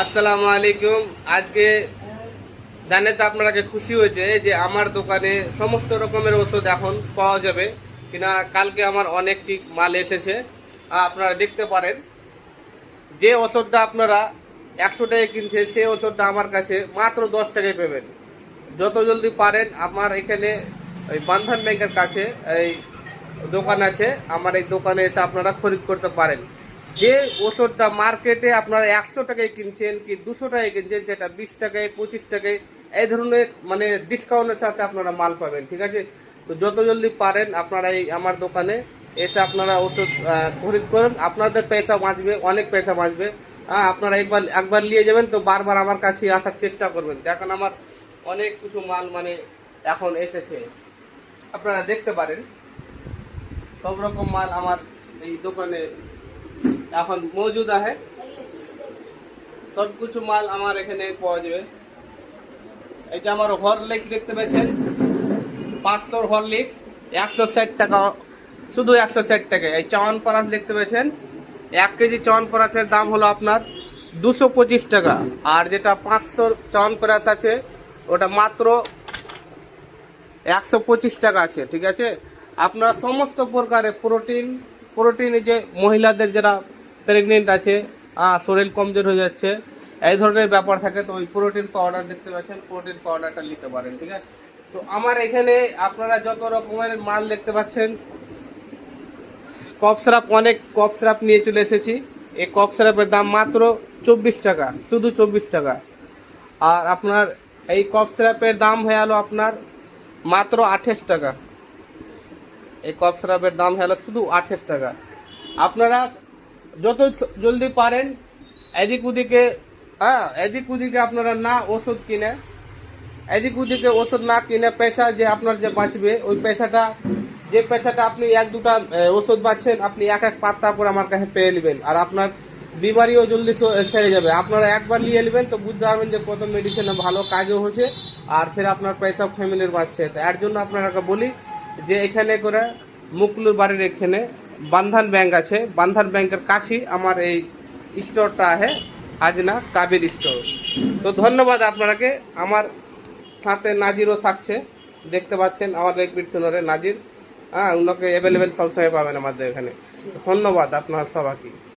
আসসালামু আলাইকুম। আজকে জানে তো আপনারা খুশি হয়েছে যে আমার দোকানে সমস্ত রকমের ওষুধ এখন পাওয়া যাবে কিনা। কালকে আমার অনেকটি মাল এসেছে, আপনারা দেখতে পারেন। যে ওষুধটা আপনারা 100 টাকায় কিনছেন সেই ওষুধটা আমার কাছে মাত্র 10 টাকায় পাবেন। যত জলদি পারেন আমার এখানে ওই বন্ধন ব্যাংকের কাছে এই দোকান আছে, আমার এই দোকানে এসে আপনারা খরিদ করতে পারেন। যে ওষুধটা মার্কেটে আপনারা 100 টাকায় কিনছেন কি 200 টাকায় কিনছেন, সেটা 20 টাকায় 25 টাকায় এই ধরনের মানে ডিসকাউন্টের সাথে আপনারা মাল পাবেন। ঠিক আছে, তো যত জলদি পারেন আপনারা এই আমার দোকানে এসে আপনারা ওষুধ খরিদ করুন। আপনাদের পয়সা বাঁচবে, অনেক পয়সা বাঁচবে। আপনারা একবার নিয়ে যাবেন তো বারবার আমার কাছে আসার চেষ্টা করবেন। এখন আমার অনেক কিছু মাল মানে এখন এসেছে, আপনারা দেখতে পারেন। সব রকম মাল আমার এই দোকানে এখন মজুদ আছে। সব কিছু মাল আমার এখানে পাওয়া যাবে। এটা আমার হরলিক্স দেখতে পাচ্ছেন, 500 হরলিক্স 160 টাকা, শুধু 160 টাকায়। এই চ্যবনপ্রাশ দেখতে পাচ্ছেন, 1 কেজি চ্যবনপ্রাশের দাম হলো আপনার 225 টাকা। আর যেটা 500 চ্যবনপ্রাশ আছে ওটা মাত্র 125 টাকা আছে। ঠিক আছে, আপনারা সমস্ত প্রকারের প্রোটিন যে মহিলাদের যারা প্রেগনেন্ট আছে, শরীর কমজোর হয়ে যাচ্ছে, এই ধরনের ব্যাপার থাকে, তো ওই প্রোটিন পাউডার দেখতে পাচ্ছেন, প্রোটিন পাউডারটা নিতে পারেন। ঠিক আছে, তো আমার এখানে আপনারা যত রকমের মাল দেখতে পাচ্ছেন, কফ সিরাপ, অনেক কফ সিরাপ নিয়ে চলে এসেছি। এই কফ সিরাপের দাম মাত্র 24 টাকা, শুধু 24 টাকা। আর আপনার এই কফ সিরাপের দাম হয়ে গেল আপনার মাত্র 28 টাকা। এই কফ সিরাপের দাম হলো শুধু 28 টাকা। আপনারা যত জলদি পারেন এদিক ওদিকে আপনারা না ওষুধ কিনে, এদিক ওদিকে ওষুধ না কিনে পয়সা যে আপনার যে বাঁচবে, ওই পয়সাটা যে পয়সাটা আপনি 1-2টা ওষুধ পাচ্ছেন, আপনি এক পাত্তা করে আমার কাছে পেয়ে নেবেন। আর আপনার বিমারিও জলদি সেরে যাবে। আপনারা একবার নিয়ে নেবেন তো বুঝতে পারবেন যে কত মেডিসিনে ভালো কাজও হচ্ছে, আর ফের আপনার পয়সা ফ্যামিলির বাঁচছে। তো এর জন্য আপনারা বলি যে এখানে করে মুকলুর বাড়ির এখানে বন্ধন ব্যাংক আছে, বন্ধন ব্যাংকের কাছেই আমার এই স্টোরটা আছে, আজনা কাবির স্টোর। তো ধন্যবাদ আপনাকে। আমার সাথে নাজিরও থাকছে, দেখতে পাচ্ছেন আমাদের পিছনে নাজির। ওনাকে অ্যাভেলেবেল সবসময় পাবেন আমাদের এখানে। ধন্যবাদ আপনার সবাইকে।